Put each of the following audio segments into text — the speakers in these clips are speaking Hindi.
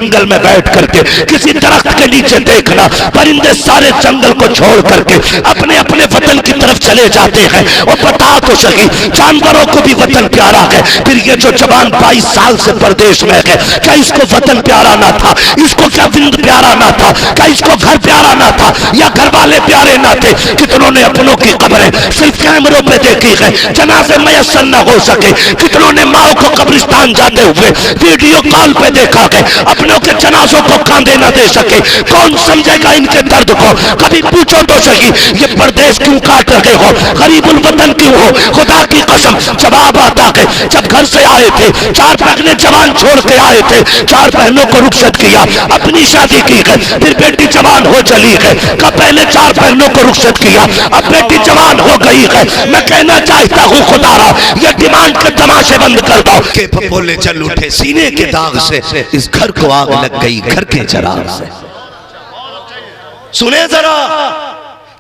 जंगल में बैठ करके किसी दरख्त के नीचे देखना, परिंदे सारे जंगल को छोड़ करके अपने अपने वतन की तरफ चले जाते हैं। और बता तो सही, जानवरों को भी वतन प्यारा है, फिर ये जो जवान 22 साल से परदेश में है, क्या इसको वतन प्यारा ना था? इसको क्या विंद प्यारा ना था? क्या इसको घर प्यारा ना था? या घर वाले प्यारे ना थे? कितनों ने अपनों की कब्रें सिर्फ कैमरों पे देखी है, जनाजे मयसर न हो सके। कितनों ने माओ को कब्रिस्तान जाते हुए वीडियो कॉल पे देखा है, अपनों के जनाजों को कांधे न दे सके। कौन समझेगा इनके दर्द को? कभी पूछो तो सही, ये परदेश क्यों काट रहे हो, गरीबुल वतन क्यों हो? खुदा की कसम जवाब आता है, जब घर से आए थे 4 पहले जवान छोड़ के आए थे, 4 बहनों को रुखसत किया, अपनी शादी की है, फिर बेटी जवान हो चली है। कब पहले 4 बहनों को रुखसत किया, अब बेटी जवान हो गई है। मैं कहना चाहता हूँ खुदारा, ये डिमांड के तमाशे बंद कर दो। के बोले चल उठे सीने के दाग से, इस घर को आग लग गई घर के चराग से। सुने जरा,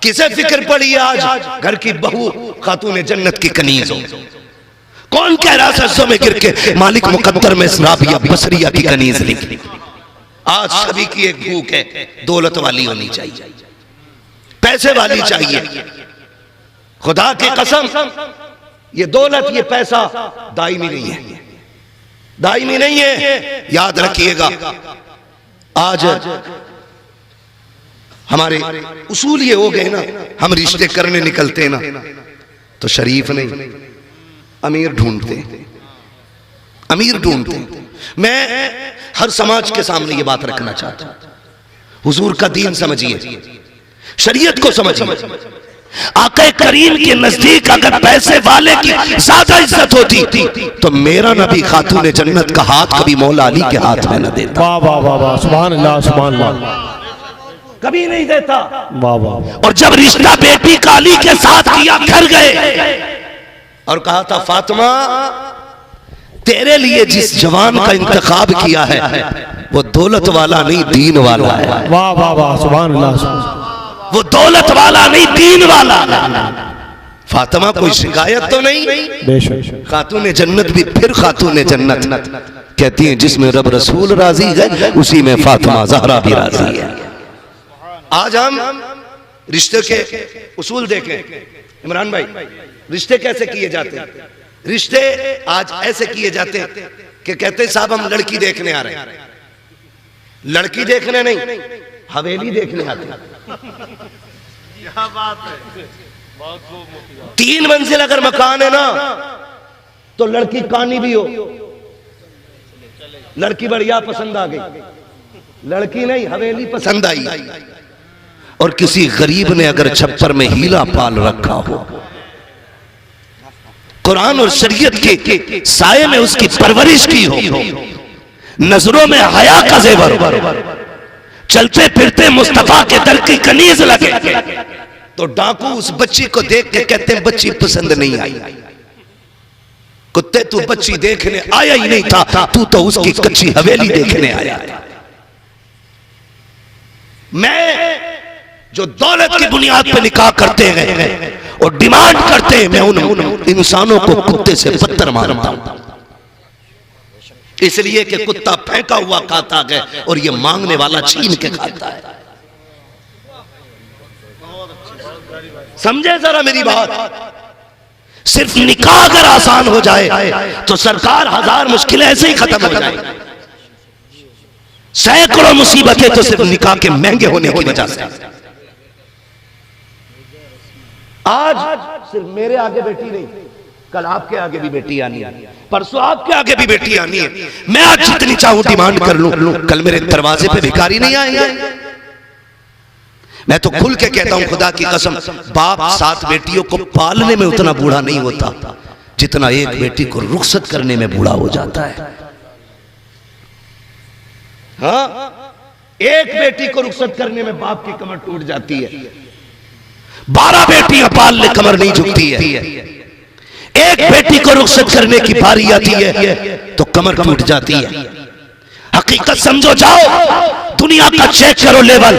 किसे फिक्र पड़ी आज घर की बहू खातून जन्नत की कनीज हो? कौन कह रहा सरसों में गिर के मालिक मुकद्दर में राबिया बसरिया की कनीज लिखी? आज सभी की एक भूख है, दौलत वाली होनी चाहिए, पैसे वाली चाहिए। खुदा की कसम, ये दौलत ये पैसा दायमी नहीं है, दायमी नहीं है, याद रखिएगा। आज हमारे उसूल ये हो गए ना, हम रिश्ते करने निकलते ना तो शरीफ नहीं, अमीर ढूंढते, अमीर ढूंढते। मैं हर समाज के सामने ये बात रखना चाहता हूं, हुजूर का दीन समझिए, शरीयत को समझिए। आक़ा करीम के नजदीक अगर पैसे वाले की ज्यादा इज्जत होती तो मेरा नबी खातून जन्नत का हाथ कभी मौला अली के हाथ में न देता। वाह वाह वाह वाह, सुभान अल्लाह सुभान अल्लाह, कभी नहीं देता। वाह वाह। और जब रिश्ता बेटी का अली के साथ किया, घर गए और कहा था फातिमा तेरे लिए जिस जवान का इंतखाब किया है वो दौलत वाला नहीं दीन वाला है। वाह वाह वाह, सुभान अल्लाह। वो दौलत वाला नहीं दीन वाला। फातिमा कोई शिकायत तो नहीं? खातून जन्नत भी फिर खातून जन्नत कहती हैं जिसमें रब रसूल राजी है उसी में फातिमा ज़हरा भी राजी है। आज हम रिश्ते के उसूल देखें इमरान भाई, रिश्ते कैसे किए जाते हैं? रिश्ते आज ऐसे किए जाते हैं कि कहते हैं साहब हम लड़की देखने आ रहे हैं। लड़की देखने नहीं, हवेली देखने आते हैं। 3 मंजिल अगर मकान है ना तो लड़की कानी भी हो, लड़की बढ़िया पसंद आ गई, लड़की नहीं हवेली पसंद आई। और किसी गरीब ने अगर छप्पर में हीला पाल रखा हो, कुरान और शरीयत के साये में उसकी परवरिश की हो, नजरों में हया का जेवर हो, चलते फिरते मुस्तफा के दर की कनीज लगे तो डाकू उस बच्ची को देख के कहते हैं बच्ची पसंद नहीं आई। कुत्ते तू बच्ची देखने आया ही नहीं था, तू तो उसकी कच्ची हवेली देखने आया था। मैं जो दौलत की बुनियाद पर निकाह करते हैं और डिमांड करते हैं, मैं उन इंसानों को कुत्ते से बदतर मानता हूं, इसलिए कि कुत्ता फेंका हुआ खाता है और ये मांगने वाला छीन के खाता है। समझे जरा मेरी बात। सिर्फ निकाह अगर आसान हो जाए तो सरकार 1000 मुश्किलें ऐसे ही खत्म हो जाए। सैकड़ों मुसीबतें तो सिर्फ निकाह के महंगे होने की वजह से। आज सिर्फ मेरे आगे बेटी नहीं, कल आपके आगे भी बेटी आनी है, परसों आपके आगे भी बेटी आनी है। मैं आज जितनी चाहूं डिमांड कर लूं, कल मेरे दरवाजे पे भिखारी नहीं आएंगे। मैं तो खुल के कहता हूं खुदा की कसम, बाप 7 बेटियों को पालने में उतना बूढ़ा नहीं होता जितना एक बेटी को रुखसत करने में बूढ़ा हो जाता है। हाँ, एक बेटी को रुखसत करने में बाप की कमर टूट जाती है, 12 बेटियां पाल ले कमर नहीं झुकती है। एक बेटी को रुखसत करने की बारी आती है तो कमर टूट जाती है। हकीकत समझो जाओ, दुनिया का चेक करो लेवल।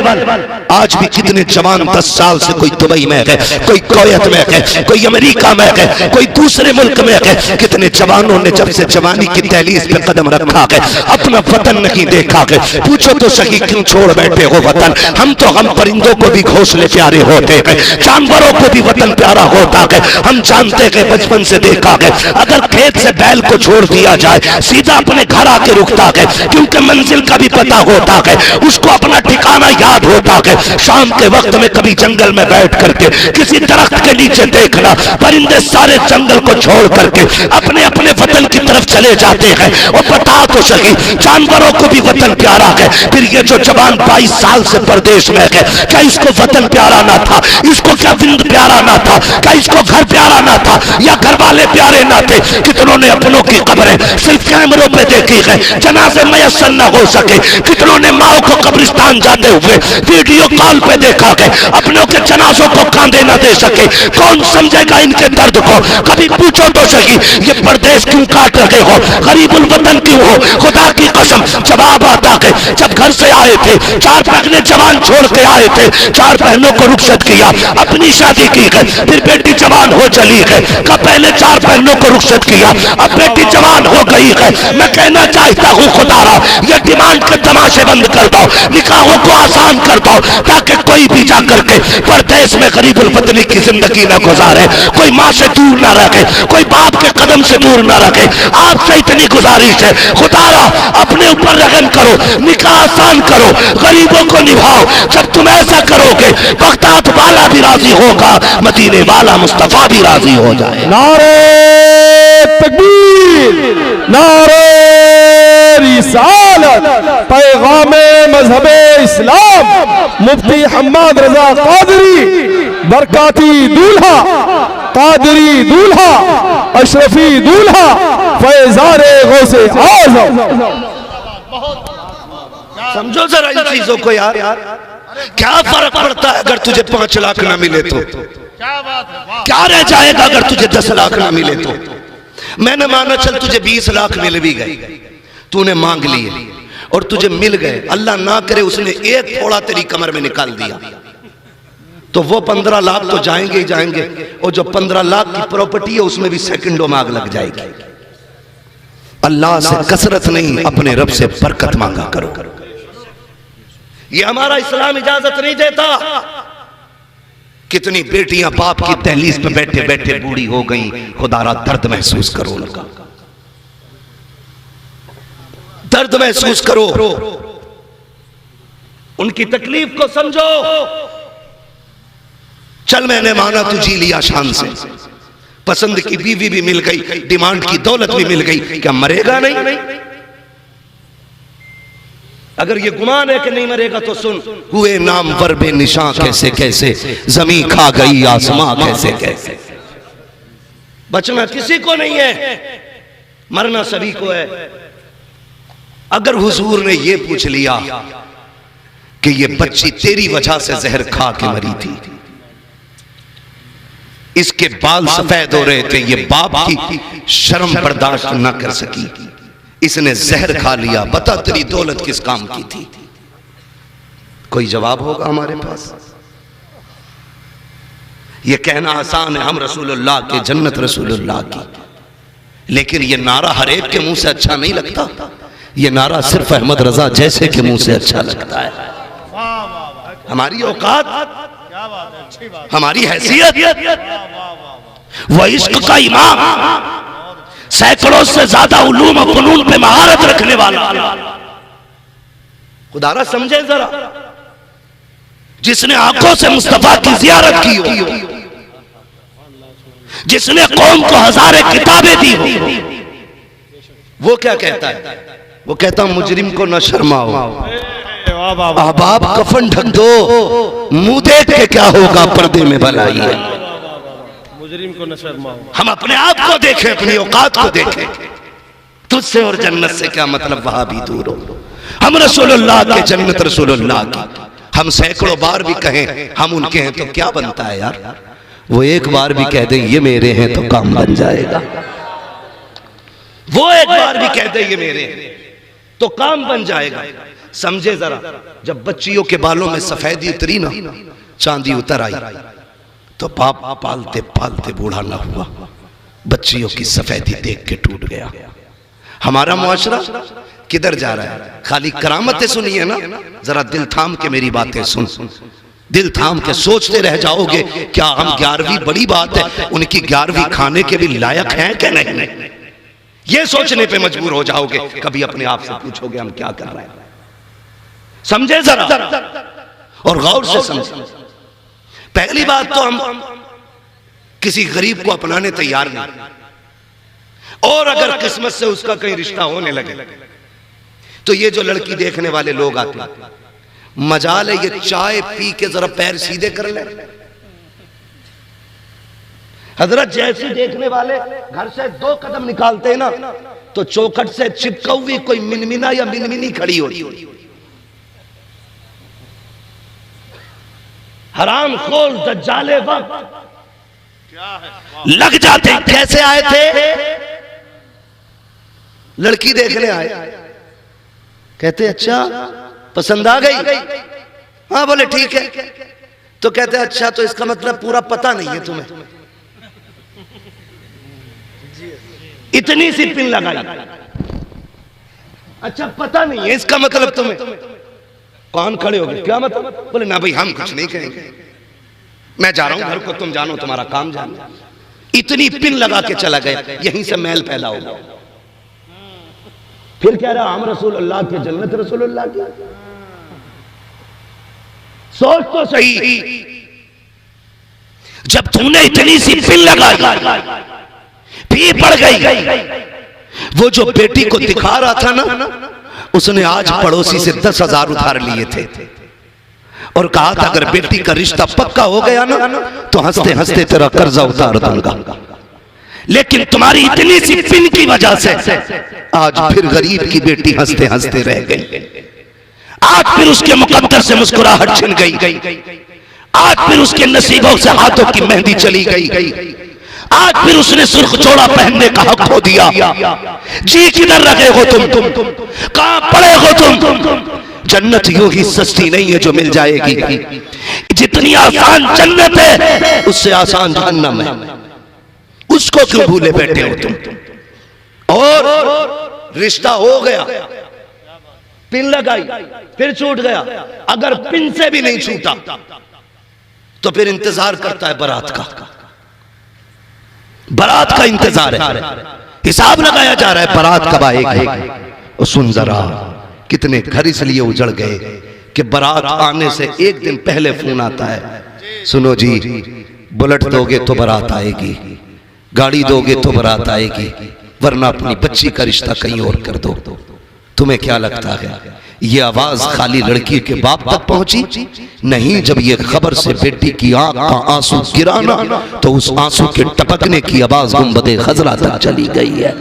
आज भी कितने जवान 10 साल से कोई दुबई में है, कोई कुवैत में है, कोई अमेरिका में है, कोई दूसरे मुल्क में है। कितने जवानों ने जब से जवानी की दहलीज पे कदम रखा है अपना वतन नहीं देखा है। पूछो तो सही क्यों छोड़ बैठे हो वतन? हम तो हम परिंदों को भी घोंसले प्यारे होते हैं, जानवरों को भी वतन प्यारा होता है। हम जानते हैं, बचपन से देखा है, अगर खेत से बैल को छोड़ दिया जाए सीधा अपने घर आके रुकता है, क्योंकि मंजिल का भी पता होता है, उसको अपना ठिकाना याद होता है। शाम के वक्त में कभी जंगल में बैठ करके किसी दरख्त के नीचे देखना, परिंदे सारे जंगल को छोड़ करके अपने अपने वतन की तरफ चले जाते हैं। और बता तो सही, जानवरों को भी वतन प्यारा है। फिर ये जो जवान 22 साल से परदेश में है, क्या इसको वतन प्यारा ना था? इसको क्या विंद प्यारा ना था? क्या इसको घर प्यारा ना था? या घर वाले प्यारे ना थे? कितनों ने अपनों की कब्रें सिर्फ कैमरों पे देखी है, जनाजे मयस्सर न हो सके। कितनों ने माओ को कब्रिस्तान जाते हुए वीडियो कॉल पे देखा है, अपनों के जनाजों को कांधे न दे सके। कौन समझेगा इनके दर्द को? कभी पूछो तो सही, ये परदेश क्यों काट रहे हो? गरीबुल वतन क्यों हो? खुदा की कसम जवाब आता है, जब घर से आए थे 4 पहले जवान छोड़ के आए थे, 4 बहनों को रुखसत किया, अपनी शादी की है, फिर बेटी जवान हो चली है। कब पहले 4 बहनों को रुखसत किया, अब बेटी जवान हो गई है। मैं कहना चाहता हूँ खुदारा, ये डिमांड के तमाशे बंद कर दो, निकाहों को आसान कर दो, ताकि कोई भी जा करके परदेश में गरीबुल वतनी की जिंदगी न गुजारे, कोई माँ से दूर ना रखे, कोई बाप के कदम से दूर ना रखे। आपसे इतनी गुजारिश है खुदारा, अपने ऊपर रहम करो, निकाह आसान करो, गरीबों को निभाओ। जब तुम ऐसा करोगे बगदाद वाला भी राजी होगा, मदीने वाला मुस्तफा भी राजी हो जाए। नारे तकबीर, नारे रिसालत, पैगामे मजहबे इस्लाम, मुफ्ती हम्माद रजा कादरी, बरकाती दूल्हा, कादरी दूल्हा, अशरफी दूल्हा, फैजारे गौसे आज़म। समझो जरा इन चीजों को यार। क्या फर्क पड़ता है अगर तुझे 5 लाख ना मिले तो? क्या बात है? क्या रह जाएगा अगर तुझे 10 लाख ना मिले तो? मैंने माना चल तुझे 20 लाख मिल भी गए, तूने मांग लिए और तुझे मिल गए, अल्लाह ना करे उसने एक थोड़ा तेरी कमर में निकाल दिया, तो वो 15 लाख तो जाएंगे ही जाएंगे। और जो 15 लाख की प्रॉपर्टी है उसमें भी सेकंडों में आग लग जाएगी। अल्लाह से कसरत नहीं, अपने रब से बरकत मांगा करो। ये हमारा इस्लाम इजाजत नहीं देता। कितनी बेटियां बाप की दहलीज पे बैठे बैठे बूढ़ी हो गई, खुदारा दर्द महसूस करो उनका, दर्द महसूस करो, उनकी तकलीफ को समझो। चल मैंने माना तू जी लिया शान से, पसंद की बीवी भी मिल गई, डिमांड की दौलत भी मिल गई, क्या मरेगा नहीं? अगर ये गुमान है कि नहीं मरेगा तो सुन, हुए नाम वर्बे निशां कैसे कैसे, जमी खा गई आसमां कैसे कैसे। बचना किसी को नहीं है, मरना सभी को है। अगर हुजूर ने ये पूछ लिया कि ये बच्ची तेरी वजह से जहर खा के मरी थी, इसके बाल सफेद हो रहे थे, ये बाप की शर्म बर्दाश्त न कर सकी, इसने जहर खा लिया, बता तेरी दौलत किस काम की थी? कोई जवाब होगा हमारे पास? ये कहना आसान है, हम रसूलुल्लाह के, जन्नत रसूलुल्लाह की, लेकिन ये नारा हर एक के मुंह से अच्छा नहीं लगता। ये नारा सिर्फ अहमद रजा जैसे के मुंह से अच्छा लगता है। हमारी औकात, हमारी हैसियत, वह इश्क का इमाम, सैकड़ों से ज्यादा उलूम और फनून पे महारत रखने वाला, खुदारा समझे जरा, जिसने आंखों से मुस्तफा की जियारत की हो, जिसने कौम को हजारे किताबें दी हो, वो क्या कहता है? वो कहता मुजरिम को न शर्माओ, अहबाब कफन ढक दो, मुंह देख के क्या होगा, पर्दे में भलाई है। मुजरिम को न शर्माओ। हम अपने आप को देखें, अपनी औकात को देखें। तुझसे और जन्नत से क्या मतलब, वहां भी दूर हो। हम रसूलुल्लाह के, जन्नत रसूलुल्लाह की। हम सैकड़ों बार भी कहें हम उनके हैं तो क्या बनता है यार? वो एक बार भी कह दें ये मेरे हैं तो काम बन जाएगा। वो एक बार भी कह दे ये मेरे हैं तो काम बन जाएगा। समझे जरा, जब बच्चियों के बालों में सफेदी उतरी ना, चांदी उतर आई, तो बाप पालते पालते बूढ़ा ना हुआ, बच्चियों की सफेदी देख के टूट गया। हमारा मुआशरा किधर जा रहा है? खाली करामतें सुनिए ना, जरा दिल थाम के मेरी बातें सुन, दिल थाम के सोचते रह जाओगे क्या हम 11वीं बड़ी बात है, उनकी 11वीं खाने के भी लायक हैं कि नहीं, ये सोचने पे मजबूर हो जाओगे। कभी अपने आप से पूछोगे हम क्या कर रहे हैं। समझे जरा और गौर से समझे। पहली बात तो हम किसी गरीब को अपनाने तैयार नहीं, और अगर किस्मत से उसका कहीं रिश्ता होने लगे तो ये जो लड़की देखने वाले लोग आते हैं, मजाल है ये चाय पी के जरा पैर सीधे कर ले। हजरत जैसे देखने वाले घर से 2 कदम निकालते हैं ना, तो चौखट से चिपका हुई कोई मिनमिना या मिनमिनी खड़ी होती, हराम खोल दज्जाले वक्त लग जाते। कैसे आए थे? लड़की देखने आए, कहते अच्छा पसंद आ गई, हाँ बोले ठीक है, तो कहते अच्छा तो इसका मतलब पूरा पता नहीं है तुम्हें, इतनी सी पिन लगाई, अच्छा पता नहीं है इसका मतलब तुम्हें। कौन खड़े हो गए? क्या मतलब? बोले ना भाई हम कुछ नहीं कहेंगे, मैं जा रहा हूं घर को, तुम जानो तुम्हारा काम जानो। इतनी पिन लगा के चला गया, यहीं से मैल फैला होगा। फिर कह रहा हम रसूलुल्लाह के जन्नत रसूलुल्लाह की। सोच तो सही, जब तूने इतनी सी पिन लगाई भी पड़ गई, वो जो बेटी को दिखा रहा था ना, उसने आज पड़ोसी से 10,000 उधार लिए थे और कहा था अगर बेटी का रिश्ता पक्का हो गया ना तो हंसते हंसते तेरा कर्जा उतार दूंगा। लेकिन तुम्हारी इतनी सी पिन की वजह से आज फिर गरीब की बेटी हंसते हंसते रह गई, आज फिर उसके मुकद्दर से मुस्कुराहट छिन गई, आज फिर उसके नसीबों से हाथों की मेहंदी चली गई, आज फिर उसने सुर्ख चोड़ा पहनने का हक खो दिया। जी किधर रखे हो तुम कहां पड़े हो तुम? जन्नत यूं ही सस्ती नहीं है जो मिल जाएगी, जितनी आसान जन्नत है उससे आसान जहन्नम है, उसको क्यों भूले बैठे हो तुम? और रिश्ता हो गया, पिन लगाई फिर छूट गया, अगर पिन से भी नहीं छूटा तो फिर इंतजार करता है बारात का, बारात का इंतजार है, हिसाब लगाया जा रहा है बारात कब आएगी। और सुन जरा कितने घर इसलिए उजड़ गए कि बारात आने से एक दिन पहले फोन आता है, सुनो जी बुलेट दोगे तो बारात आएगी, गाड़ी दोगे तो बारात आएगी, वरना अपनी बच्ची का रिश्ता कहीं और कर दो। तुम्हें क्या लगता है ये आवाज खाली लड़की के बाप तक पहुंची? नहीं, जब ये खबर से बेटी की आंख का आंसू गिराना तो उस आंसू के टपकने की आवाज गुंबदे खजरा तक चली गई है,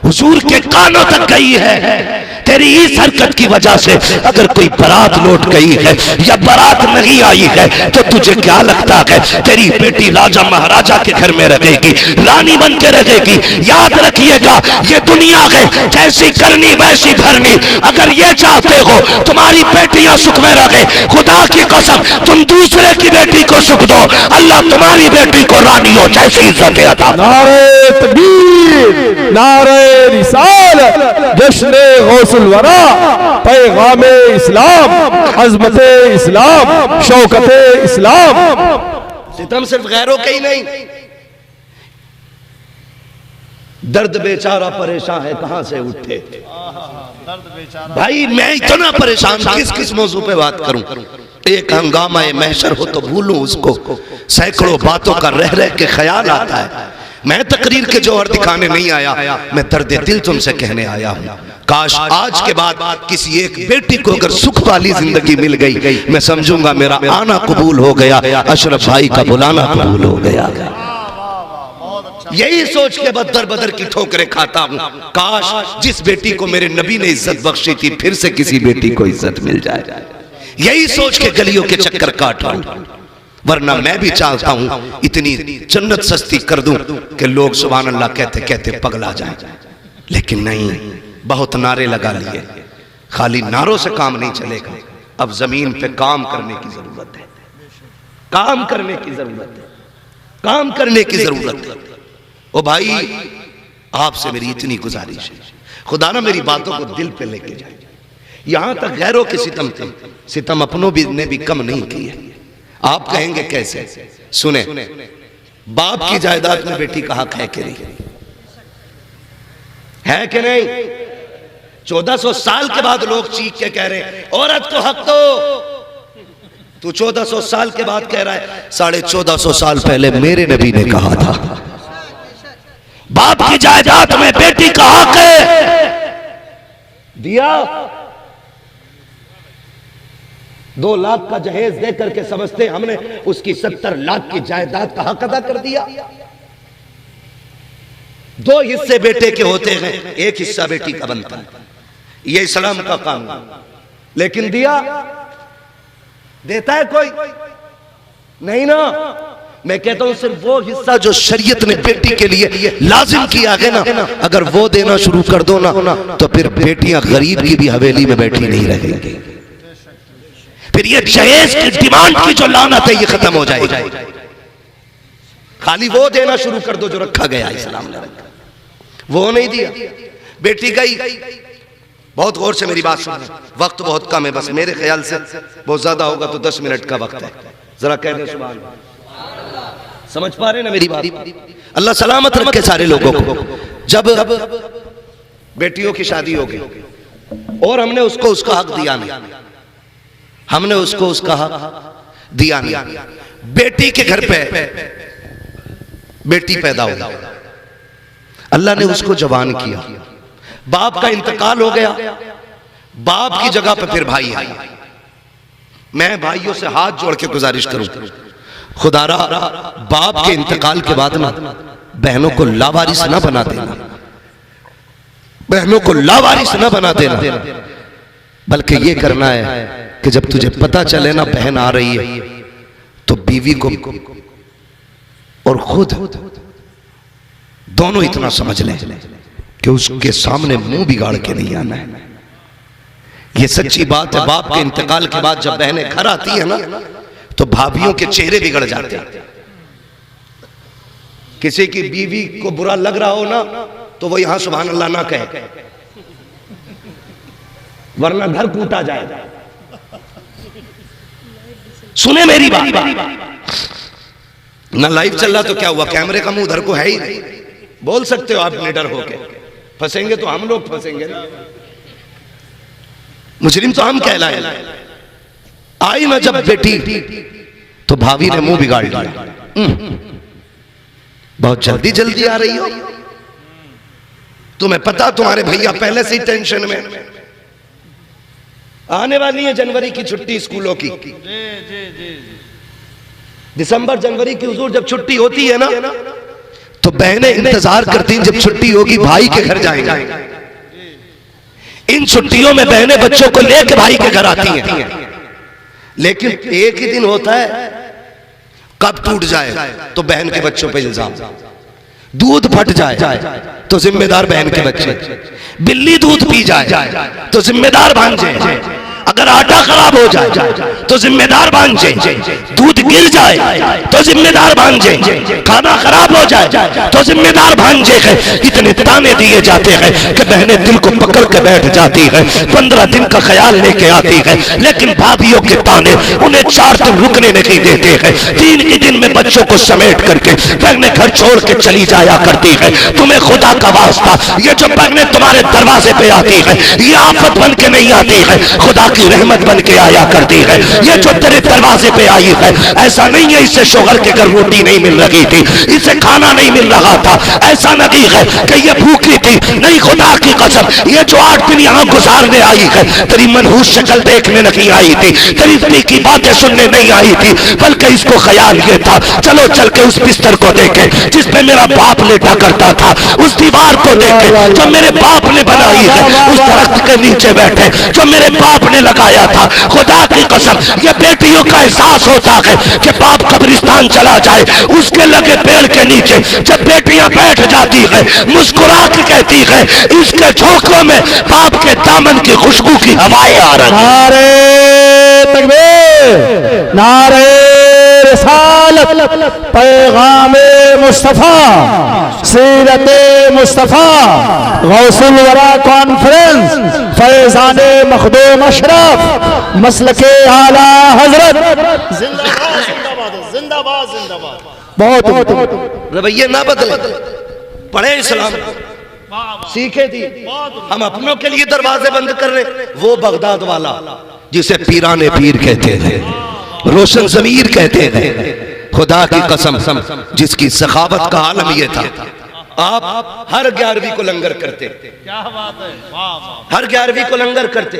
हुजूर के कानों तक गई है। तेरी इस हरकत की वजह से अगर कोई बारात लौट गई है या बारात नहीं आई है तो तुझे क्या लगता है तेरी बेटी राजा महाराजा के घर में रहेगी, रानी बन के रहेगी? याद रखिएगा ये दुनिया है जैसी करनी वैसी भरनी। अगर ये चाहते हो तुम्हारी बेटियां सुख में रहे, खुदा की कसम तुम दूसरे की बेटी को सुख दो, अल्लाह तुम्हारी बेटी को रानियों जैसी इज्जत अता। नारे तकबीर, नारे रिसालत, जश्न गौसुल वरा, पैगामे इस्लाम, अज़मते इस्लाम, शौकते इस्लाम। सितम सिर्फ गैरों के ही नहीं, दर्द बेचारा परेशान है कहां से उठे। भाई मैं इतना परेशान किस किस मौजू पे बात करूं? एक हंगामा महशर हो तो भूलूं उसको, सैकड़ों बातों का रह रह के ख्याल आता है। मैं तकरीर के जौहर दिखाने नहीं आया, मैं दर्द दिल तुमसे कहने आया हूं। काश आज के बाद किसी एक बेटी को अगर सुख वाली जिंदगी मिल गई, मैं समझूंगा मेरा आना कबूल हो गया, अशरफ भाई का बुलाना कबूल हो गया। यही सोच के बदर बदर की ठोकरें खाता हूं। काश जिस बेटी को मेरे नबी ने इज्जत बख्शी थी फिर से किसी बेटी को इज्जत मिल जाए। यही सोच के गलियों के चक्कर काट रहा हूं, वरना मैं भी चाहता हूं इतनी जन्नत सस्ती कर दूं कि लोग सुभान अल्लाह कहते कहते पगला जाएं। लेकिन नहीं, बहुत नारे लगा लिए, खाली नारों से काम नहीं चलेगा, अब जमीन पे काम करने की जरूरत है, काम करने की जरूरत है, काम करने की जरूरत है। ओ भाई, आपसे मेरी इतनी गुजारिश है, खुदा ना मेरी बातों को दिल पे लेके जाए। यहां तक गैरों के सितम थे, सितम अपनों भी ने भी कम नहीं किए। आप कहेंगे कैसे? सुने, बाप की जायदाद में बेटी का हक है कि नहीं? है कि नहीं? 1400 साल के बाद लोग चीख के कह रहे हैं औरत को हक दो। तू 1400 साल के बाद कह रहा है, 1450 साल पहले मेरे नबी ने कहा था बाप की जायदाद में बेटी का हक है, दिया। 2 लाख का जहेज दे करके समझते हमने उसकी 70 लाख की जायदाद का हक अदा कर दिया। 2 हिस्से बेटे के होते हैं, 1 हिस्सा बेटी का बनता है, ये इस्लाम का कानून। लेकिन दिया देता है कोई नहीं ना। मैं कहता हूं सिर्फ वो हिस्सा जो शरीयत ने बेटी के लिए लाजिम किया है ना, अगर वो देना शुरू कर दो ना, तो फिर बेटियां गरीब की भी हवेली में बैठी नहीं रहेंगी। फिर ये जहेज की डिमांड की जो लानत है ये खत्म हो जाएगी। खाली वो देना शुरू कर दो जो रखा गया इस्लाम ने, वो नहीं दिया। बेटी गई, बहुत गौर से मेरी बात सुनना, वक्त बहुत कम है, बस मेरे ख्याल से बहुत ज्यादा होगा तो 10 मिनट का वक्त है। जरा कह दे सुभान अल्लाह। समझ पा रहे ना मेरी बात? अल्लाह सलामत रखे सारे लोगों को। जब बेटियों की शादी हो गई और हमने उसको उसका हक दिया नहीं, हमने उसको उसका हक दिया नहीं, बेटी के घर पे बेटी पैदा हो, अल्लाह ने उसको जवान किया, बाप का इंतकाल हो गया, बाप की जगह पे फिर भाई आए। मैं भाइयों से हाथ जोड़ के गुजारिश करूं, खुदारा बाप के इंतकाल के बाद ना बहनों को लावारिस ना बना देना, बहनों को लावारिस ना बना देना, बल्कि ये करना है कि जब तुझे पता चले ना बहन आ रही है तो बीवी को और खुद दोनों इतना समझ ले कि उसके सामने मुंह बिगाड़ के नहीं आना है। ये सच्ची बात है। बाप के इंतकाल के बाद जब बहनें घर आती है ना तो भाभियों के चेहरे बिगड़ जाते हैं। किसी की बीवी को बुरा लग रहा हो ना तो वो यहां सुभान अल्लाह ना कहे, वरना घर कूटा जाएगा। सुने मेरी बात, ना लाइव चल रहा तो क्या हुआ, कैमरे का मुंह उधर को है ही नहीं। बोल सकते हो आप निडर होके, फंसेंगे तो हम लोग फंसेंगे ना, मुजरिम तो हम कहलाए। आई ना जब बेटी तो भाभी ने मुंह बिगाड़ लिया, बहुत जल्दी जल्दी आ रही हो, तुम्हें पता तुम्हारे भैया पहले से ही टेंशन में, आने वाली है जनवरी की छुट्टी स्कूलों की, दिसंबर जनवरी की हुजूर जब छुट्टी होती है ना तो बहनें इंतजार करती हैं जब छुट्टी होगी भाई के घर जाएंगे। इन छुट्टियों में बहनें बच्चों को लेकर भाई के घर आती हैं, लेकिन एक ही दिन होता है कब टूट जाए तो बहन के बच्चों पे इल्जाम, दूध फट जाए तो जिम्मेदार बहन के बच्चे, बिल्ली दूध पी जाए तो जिम्मेदार भांजे, अगर आटा खराब हो जाए तो जिम्मेदार भांजे, दूध गिर जाए तो जिम्मेदार भांजे, खाना खराब हो जाए तो जिम्मेदार भांजे है। इतने ताने दिए जाते हैं कि बहनें दिल को पकड़ के बैठ जाती है, 15 दिन का ख्याल लेके आती है, लेकिन भाभियों के ताने उन्हें 4 दिन रुकने नहीं देते हैं। 3 ही दिन में बच्चों को समेट करके बहनें घर छोड़ के चली जाया करती है। तुम्हें खुदा का वास्ता, ये जो बहनें तुम्हारे दरवाजे पे आती है ये आफत बन के नहीं आती है, खुदा की रहमत बन के आया करती है। ये जो तेरे दरवाजे पे आई है ऐसा नहीं है इससे शोहर के घर रोटी नहीं मिल रही थी, इसे खाना नहीं मिल रहा था, ऐसा नहीं है कि ये भूखी थी, नहीं खुदा की कसम ये जो 8 दिन यहाँ गुजारने आई है तेरी मनहूस शक्ल देखने नहीं आई थी, तेरी दिल की बातें सुनने नहीं आई थी, बल्कि इसको ख्याल ये था चलो चल के उस बिस्तर को देखे जिस पे मेरा बाप लेटा करता था, उस दीवार को देखे जो मेरे बाप ने बनाई है, उस दरख्त के नीचे बैठे जो मेरे बाप ने लगा आया था। खुदा की कसम ये बेटियों का एहसास होता है कि बाप कब्रिस्तान चला जाए, उसके लगे पेड़ के नीचे जब बेटियां बैठ जाती है, मुस्कुरा के कहती है, इसके झोंकों में बाप के दामन की खुशबू की हवाएं आ रही। नारे तकबीर, नारे रिसालत, पैगामे मुस्तफा, सीरते मुस्तफा, गौसुल वरा कॉन्फ्रेंस, फैजाने मखदूम अशरफ, मसलके आला हजरत। जिंदाबाद जिंदाबाद जिंदाबाद जिंदाबाद। बहुत रवैये ना बदले, पढ़े इस्लाम, सीखे थी। हम अपनों के लिए दरवाजे बंद कर रहे। वो बगदाद वाला जिसे पीराने पीर कहते थे, रोशन जमीर कहते थे, खुदा की कसम जिसकी सखावत का आलम यह था, आप हर 11वीं को लंगर करते। क्या बात है, वाह वाह। हर 11वीं को लंगर करते।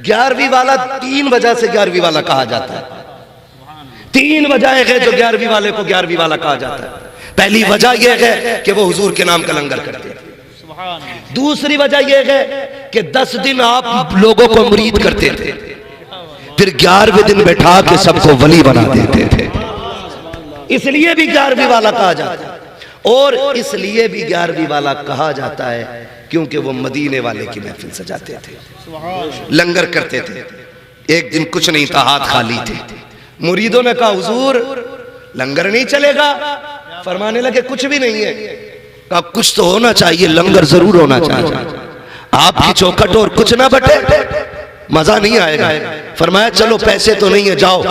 11वीं वाला 3 वजह से 11वीं वाला कहा जाता है। 3 वजह है जो 11वीं वाले को 11वीं वाला कहा जाता है। पहली वजह यह है कि वो हुजूर के नाम का लंगर करते हैं। दूसरी वजह यह है कि 10 दिन आप लोगों को मुरीद करते थे, फिर 11वें दिन बैठा के सबको वली बना देते थे। इसलिए भी 11वीं वाला कहा जाता है, और इसलिए भी 11वीं वाला कहा जाता है क्योंकि वो मदीने वाले की महफिल सजाते थे, लंगर करते थे। एक दिन कुछ नहीं था, हाथ खाली थे। मुरीदों ने कहा हुजूर लंगर नहीं चलेगा। फरमाने लगे कुछ भी नहीं है। कहा कुछ तो होना चाहिए, लंगर जरूर होना चाहिए। आपकी चौखट और कुछ ना बटे, मजा नहीं आएगा। फरमाया चलो पैसे तो नहीं है, जाओ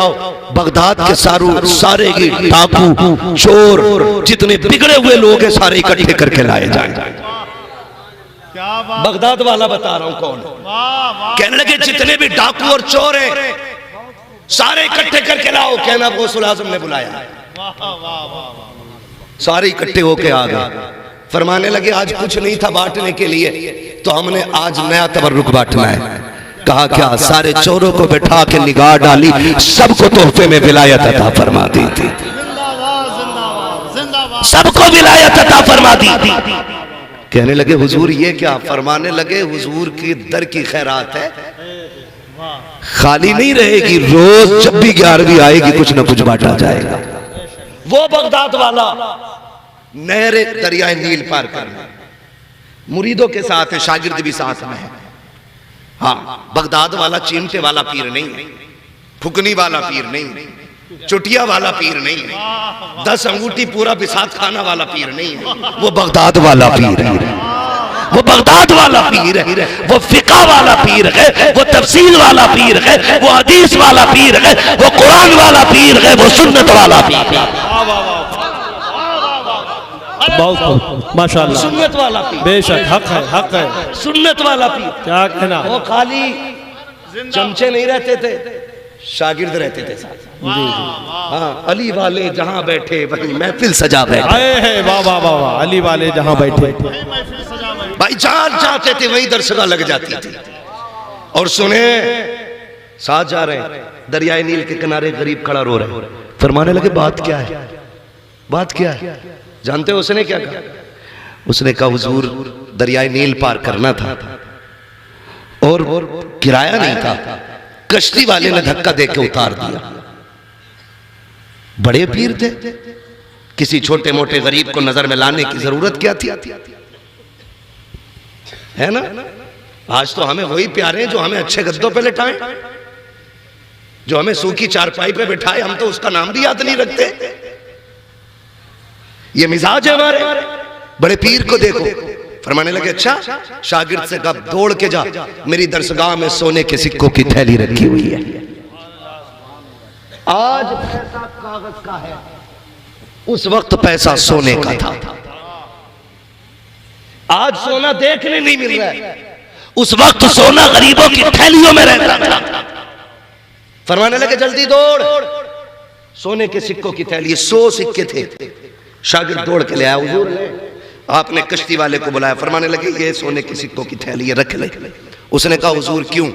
बगदाद के सारे डाकू चोर जितने बिगड़े हुए लोग हैं सारे इकट्ठे करके लाए जाए। बगदाद वाला बता रहा हूं कौन। कहने लगे जितने भी डाकू और चोर हैं सारे इकट्ठे करके लाओ। कहना गौसुल आजम ने बुलाया। सारे इकट्ठे होके आ गए। फरमाने लगे आज कुछ नहीं था बांटने के लिए, तो हमने आज नया तबर्रुक बांटना है। कहा क्या? सारे चोरों को बैठा के निगाह डाली, सबको तोहफे में विलायत अता फरमा दी थी। सबको विलायत अता फरमा दी थी। कहने लगे हुजूर ये क्या? फरमाने लगे हुजूर की दर की खैरात है, खाली नहीं रहेगी। रोज जब भी 11वीं आएगी कुछ ना कुछ बांटा जाएगा। वो बगदाद वाला नहरे दरियाए नील पार करना, मुरीदों के साथ है, शागिर्द भी साथ में है। हाँ, बगदाद वाला चिमटे वाला पीर नहीं है, फुकनी वाला पीर नहीं है, चुटिया वाला पीर नहीं है, 10 अंगूठी पूरा बिसात खाना वाला पीर नहीं है। वो बगदाद वाला पीर है, वो बगदाद वाला पीर है, वो फिका वाला पीर है, वो तफसील वाला पीर है, वो हदीस वाला पीर है, वो कुरान वाला पीर है, वो सुन्नत वाला पीर है। बहुत माशाअल्लाह, सुन्नत वाला पीर, बेशक हक है, हक है। सुन्नत वाला पीर। क्या कहना? वो खाली चमचे नहीं रहते थे, शागिर्द रहते थे साथ। हाँ, अली वाले जहां बैठे वहीं महफिल सजा बैठे। आए वाह वाह वाह वाह, अली वाले जहां बैठे भाई जान जाते थे वहीं दरसगाह लग जाती थी। और सुने साथ जा रहे हैं, दरियाए नील के किनारे गरीब खड़ा रो रहे। फरमाने लगे बात क्या है? बात क्या है? जानते हो उसने क्या कहा? उसने कहा हुजूर दरियाए नील पार करना था और किराया नहीं था, कश्ती वाले ने धक्का देके उतार दिया। बड़े पीर थे, किसी छोटे मोटे गरीब को नजर में लाने की जरूरत क्या थी? है ना? आज तो हमें वही प्यारे हैं जो हमें अच्छे गद्दों पे लिटाएं, जो हमें सूखी चारपाई पे बिठाए, हम तो उसका नाम भी याद नहीं रखते। ये मिजाज है हमारे। बड़े पीर को देखो। फरमाने लगे अच्छा, शागिर्द से कहा दौड़ के जा, मेरी दरसगाह में सोने के सिक्कों की थैली रखी हुई है। आज पैसा कागज का है, उस वक्त पैसा सोने का था। आज सोना देखने नहीं मिल रहा है, उस वक्त सोना गरीबों की थैलियों में रहता था। फरमाने लगे जल्दी दौड़, सोने के सिक्कों की थैली, 100 सिक्के थे। शागिर्द दौड़ के ले आया, हुजूर आपने कश्ती वाले को बुलाया। फरमाने लगे ये सोने के सिक्कों की थैली है, रख ले। उसने कहा हुजूर क्यों?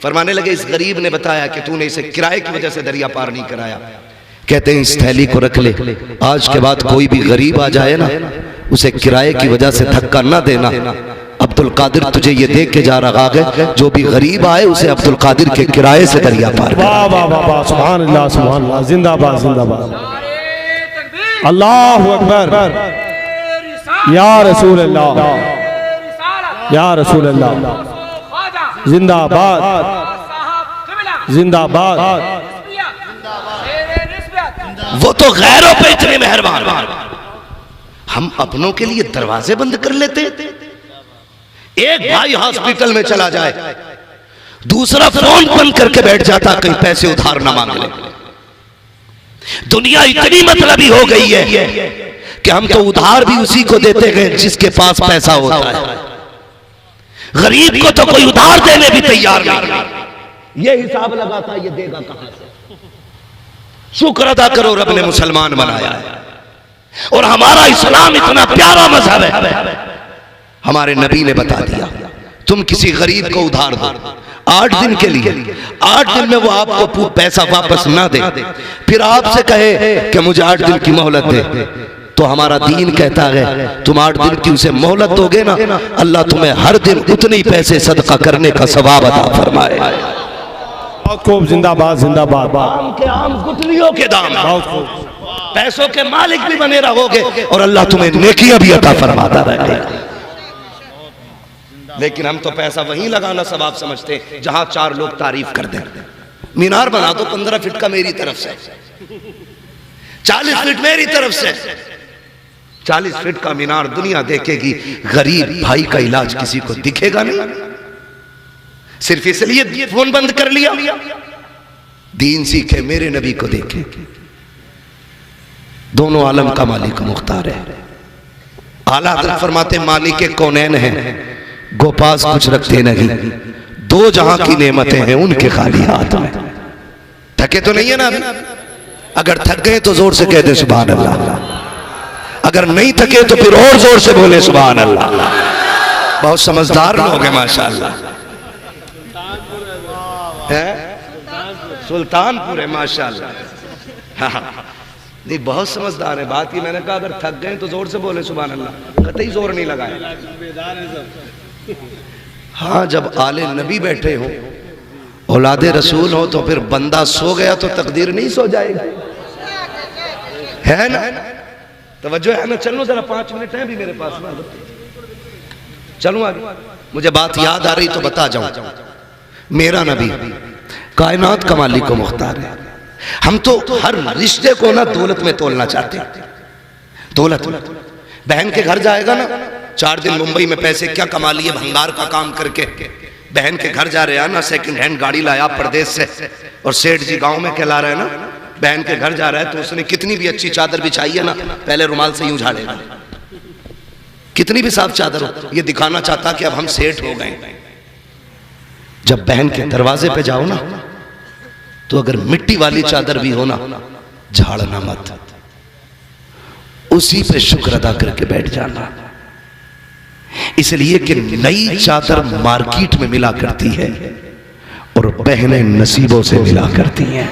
फरमाने लगे इस गरीब ने बताया कि तूने इसे किराए की वजह से दरिया पार नहीं कराया। कहते हैं इस थैली को रख ले, आज के बाद कोई भी गरीब आ जाए ना, उसे किराए की वजह से धक्का ना देना। अब तो अब्दुल कादिर तुझे ये देख के जा रहा है, जो भी गरीब आए उसे अब्दुल कादिर के किराए से दरिया पार कर। वाह वाह वाह वाह, सुभान अल्लाह सुभान अल्लाह, जिंदाबाद जिंदाबाद, अल्लाहु अकबर, या रसूल अल्लाह, या रसूल अल्लाह, जिंदाबाद जिंदाबाद। वो तो गैरों पे इतने मेहरबान, हम अपनों के लिए दरवाजे बंद कर लेते। एक भाई हॉस्पिटल में चला जाए, दूसरा फोन बंद करके बैठ जाता कहीं पैसे उधार ना मांग ले। दुनिया इतनी मतलबी हो गई है कि हम तो उधार भी उसी को देते गए जिसके पास पैसा होता है। गरीब को तो कोई उधार देने भी तैयार नहीं। ये हिसाब लगाता ये देगा कहां से। शुक्र अदा करो रब ने मुसलमान बनाया है, और हमारा इस्लाम इतना प्यारा मजहब है। हमारे नबी ने बता दिया, तुम किसी गरीब को उधार दो 8 दिन के लिए, 8 दिन में वो आपको पैसा वापस ना दे, फिर आपसे कहे कि मुझे 8 दिन की मोहलत दे, तो हमारा दीन कहता है तुम 8 दिन की उसे मोहलत दोगे ना, अल्लाह तुम्हें हर दिन उतने ही पैसे सदका करने का सवाब अता फरमाए। बहुत खूब, जिंदाबाद जिंदाबाद। आम के आम गुठलियों के दाम, बहुत खूब, पैसों के मालिक भी बने रहोगे और अल्लाह तुम्हें नेकियां भी अता फरमाता रहेगा। लेकिन हम तो पैसा वहीं लगाना सवाब समझते हैं जहां 4 लोग तारीफ कर दें। मीनार बना दो 15 फीट का मेरी तरफ से, 40 फीट मेरी तरफ से। 40 फीट का मीनार दुनिया देखेगी, गरीब भाई का इलाज किसी को दिखेगा नहीं। सिर्फ इसलिए फोन बंद कर लिया। दीन सीखे, मेरे नबी को देखे, दोनों आलम का मालिक मुख्तार है। आला हज़रत फरमाते मालिक कौनैन हैं, गोपास कुछ रखते नहीं, 2 जहां की नेमतें हैं उनके खाली हाथ में। थके तो नहीं है ना? अगर थक गए तो जोर से कह दे सुभान अल्लाह, अगर नहीं थके तो फिर और जोर से बोले सुभान अल्लाह। बहुत समझदार लोग हैं माशाअल्लाह। सुल्तानपुर है माशाअल्लाह। हाँ, नहीं बहुत समझदार है। बात ही मैंने कहा अगर थक गए तो जोर से बोले सुभान अल्लाह, कतई जोर नहीं लगाए। हाँ, जब आले नबी बैठे हो, औलादे रसूल हो, तो फिर बंदा सो गया तो तकदीर नहीं सो जाएगी, है ना? तवज्जो है ना? चलो जरा 5 मिनट है भी मेरे पास ना, चलूं आगे। मुझे बात याद आ रही तो बता जाऊं। मेरा नबी कायनात का मालिक को मुख्तार है। हम तो हर रिश्ते को ना दौलत में तोलना चाहते हैं। दौलत, बहन के घर जाएगा ना, 4 दिन मुंबई में पैसे क्या कमा लिए भंगार का काम करके। बहन के घर जा रहे हैं ना, सेकंड हैंड गाड़ी लाया प्रदेश से, और सेठ जी गांव में कहला रहे हैं ना, बहन के घर जा रहा है तो उसने कितनी भी अच्छी चादर बिछाई है ना, पहले रुमाल से यूं झाड़ेगा। कितनी भी साफ चादर हो, ये दिखाना चाहता कि अब हम सेठ हो गए। जब बहन के दरवाजे पे जाओ ना, तो अगर मिट्टी वाली चादर भी हो ना, झाड़ना मत, उसी पे शुक्र अदा करके बैठ जाना। इसलिए कि नई चादर मार्केट में मिला करती है और बहनें नसीबों से मिला करती हैं।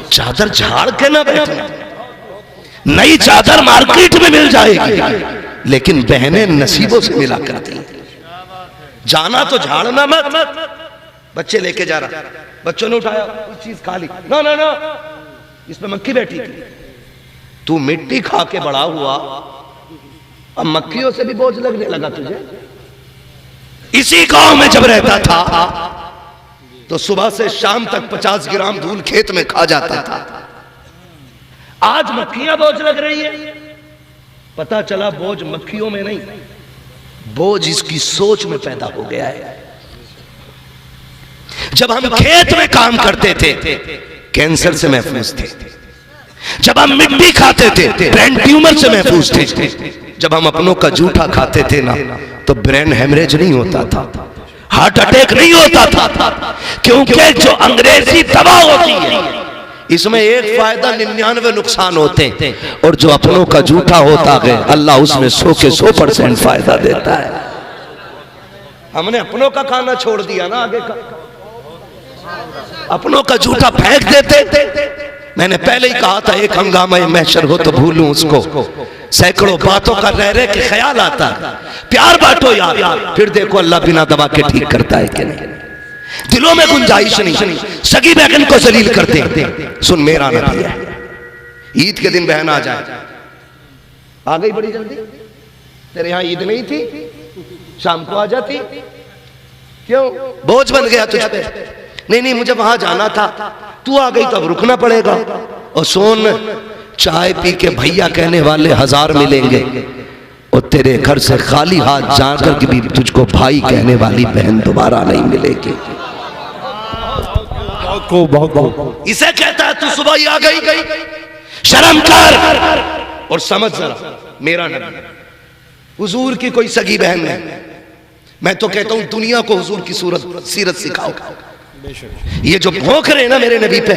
चादर झाड़ के ना बैठना, नई चादर मार्केट में मिल जाएगी लेकिन बहनें नसीबों से मिला करती हैं। जाना तो झाड़ना मत। बच्चे लेके जा रहा, बच्चों ने उठाया कुछ चीज खा ली, ना ना ना, इसमें मक्खी बैठी थी। तू मिट्टी खा के बड़ा हुआ, अब मक्खियों से भी बोझ लगने लगा तुझे। इसी गांव में जब रहता था तो सुबह से शाम तक 50 ग्राम धूल खेत में खा जाता था। आज मक्खियां बोझ लग रही है। पता चला बोझ मक्खियों में नहीं, बोझ इसकी सोच में पैदा हो गया है। जब हम खेत में काम करते थे कैंसर से महफूज थे, जब हम मिट्टी खाते थे ब्रेन ट्यूमर से महफूज थे, जब हम अपनों का जूठा खाते थे ना तो ब्रेन हेमरेज नहीं होता था, हार्ट अटैक नहीं होता था, क्योंकि जो अंग्रेजी दवा होती है इसमें एक फायदा 99 नुकसान होते हैं, और जो अपनों का जूठा होता है अल्लाह उसमें 100 के 100% फायदा देता है। हमने अपनों का खाना छोड़ दिया ना, आगे का अपनों का जूठा फेंक देते। मैंने पहले ही कहा था एक हंगामा महशर हो तो भूलूं उसको, सैकड़ों बातों का रह रह के ख्याल आता है, प्यार बांटो यार, फिर देखो अल्लाह बिना दबा के ठीक करता है कि नहीं। दिलों में गुंजाइश नहीं, सगी बहन को जलील करते हैं। सुन मेरा नबी है, ईद के दिन बहन आ जाए, आ गई बड़ी जल्दी, तेरे यहां ईद नहीं थी, शाम को आ जाती, क्यों बोझ बन गया तुझ पे? नहीं मुझे वहां जाना था, तू आ गई तो अब रुकना पड़ेगा। और सोन, चाय पी के भैया कहने वाले 1000 मिलेंगे, और तेरे घर से खाली हाथ जाकर के भी तुझको भाई कहने वाली बहन दोबारा नहीं मिलेगी। बहुत इसे कहता है तू सुबह ही आ गई, शर्म कर और समझ जरा मेरा नबी हुजूर की कोई सगी बहन नहीं। मैं तो कहता हूं दुनिया को हुजूर की सीरत सिखाओ। ये जो भौंक रहे ना मेरे नबी पे,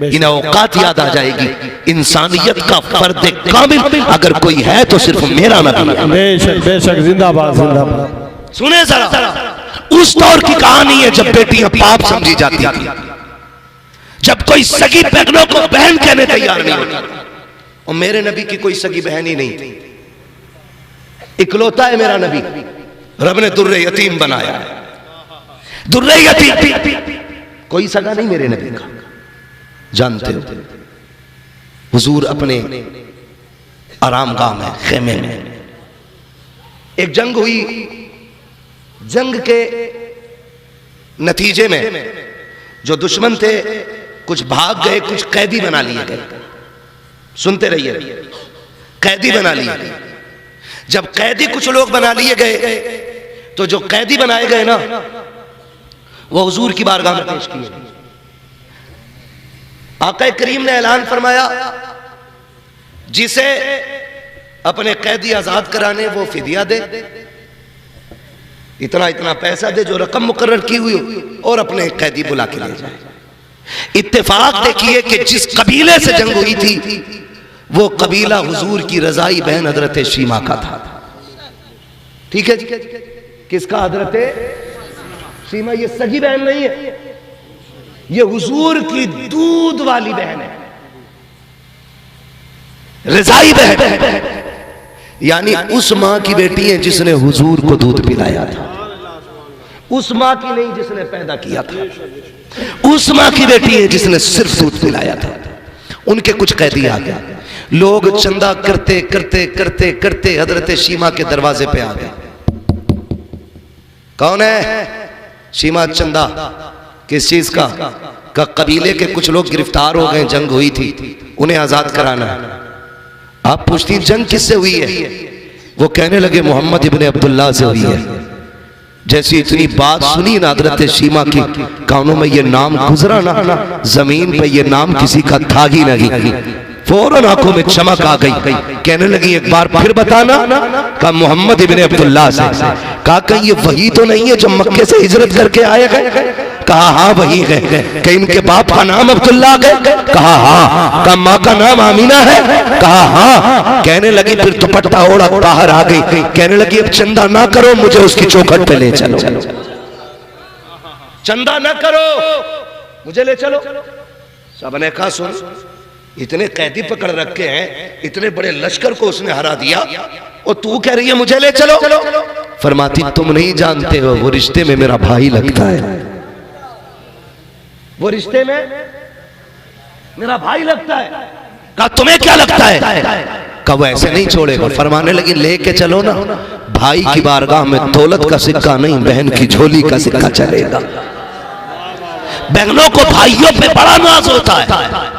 इन्हें औकात याद आ जाएगी। इंसानियत का फर्द कामिल अगर कोई है तो सिर्फ मेरा नबी है। बेशक बेशक, जिंदाबाद जिंदाबाद। सुने जरा, उस दौर की कहानी है जब बेटियां पाप समझी जाती थी, जब कोई सगी बहनों को बहन कहने तैयार नहीं होती, और मेरे नबी की कोई सगी बहन ही नहीं थी। इकलौता है मेरा नबी, रब ने दुर्रे यतीम बनाया है, दुर्रे यतीम, कोई सगा नहीं मेरे नबी का। जानते हो हुजूर अपने आरामगाह में, खेमे में, एक जंग हुई, जंग के नतीजे में जो दुश्मन थे कुछ भाग गए, कुछ कैदी बना लिए गए। सुनते रहिए, कैदी बना लिए। जब कैदी कुछ लोग बना लिए गए तो जो कैदी बनाए गए ना वो हुजूर की बारगाह में पेश किए। आका करीम ने ऐलान फरमाया, जिसे अपने कैदी आजाद कराने वो फिदिया दे, इतना इतना पैसा दे जो रकम मुकर्रर की हुई हो, और अपने कैदी बुला के ले जाए। इत्तेफाक देखिए कि जिस कबीले से जंग हुई थी वो कबीला हुजूर की रजाई बहन हजरत शीमा का था। ठीक है जी, किसका? हजरत शीमा। ये सगी बहन नहीं है, ये हुजूर की दूध वाली बहन है, रजाई बहन, यानी उस मां की बेटी है जिसने हुजूर को दूध पिलाया था, उस मां की नहीं जिसने पैदा किया था, उस मां की बेटी है जिसने सिर्फ दूध पिलाया था। उनके कुछ कैदी आ गए, लोग चंदा करते करते करते करते हजरत शीमा के दरवाजे पे आ गए। कौन है? शीमा चंदा। किस चीज का? कबीले के कुछ लोग गिरफ्तार हो गए, जंग हुई थी, उन्हें आजाद कराना है। आप पूछती जंग किससे हुई है? वो कहने लगे मोहम्मद इब्ने अब्दुल्ला से हुई है। जैसी इतनी बात सुनी ना हजरत शीमा की कानों में ये नाम गुजरा ना, जमीन पे ये नाम किसी का था ही नहीं। फौरन आंखों में चमक आ गई, कहने लगी एक बार फिर बताना। कहा मोहम्मद इब्ने अब्दुल्ला से। कहा कहीं ये वही तो नहीं है जो मक्के से हिजरत करके आए गए? कहा हाँ वही है। कहीं इनके बाप का नाम अब्दुल्ला है? कहा हाँ। कहा माँ का नाम आमीना है? कहा हाँ। कहने लगी फिर दुपट्टा ओढ़ा बाहर आ गई, कहने लगी अब चंदा ना करो, मुझे उसकी चौखट पे ले चलो। चंदा ना करो, मुझे ले चलो। सबने कहा सुन, इतने कैदी पकड़ रखे हैं, इतने बड़े लश्कर को उसने हरा दिया, और तू कह रही है मुझे ले चलो। फरमाती तुम नहीं जानते हो वो रिश्ते में मेरा भाई लगता है, वो रिश्ते में मेरा भाई लगता है। कहा तुम्हें क्या लगता है? कहा वो ऐसे नहीं छोड़ेगा। फरमाने लगी लेके चलो ना, भाई की बारगाह में दौलत का सिक्का नहीं, बहन की झोली का सिक्का चलेगा। बहनों को भाइयों पे बड़ा नाज होता है,